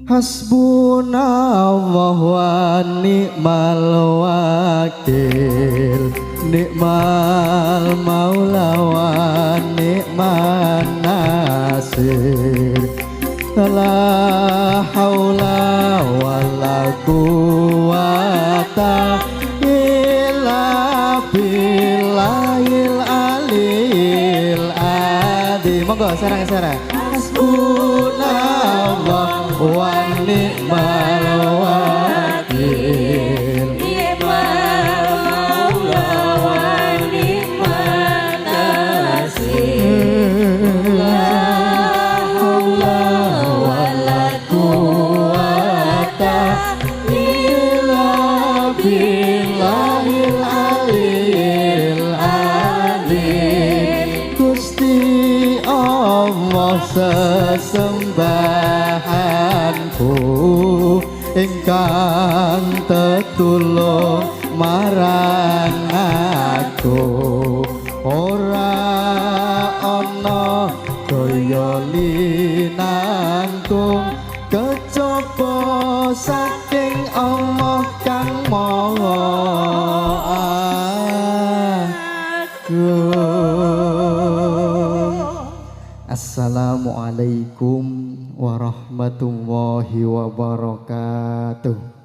Hasbunallah wa ni'mal wakil, ni'mal maula wa ni'man nasir. La haula wala quwata illa billahil aliyil adzim. Monggo sareng-sareng. Hasbunallah wa ni'mal wakil, ni'mal maula wa ni'man nasir. La haula wala quwata illa billahil aliyil adzim. Gusti Allah sesembahanku ingkang tetulung marang aku, ora ana daya linangkung kejaba saking Allah kang maha agung. Assalamualaikum warahmatullahi wabarakatuh.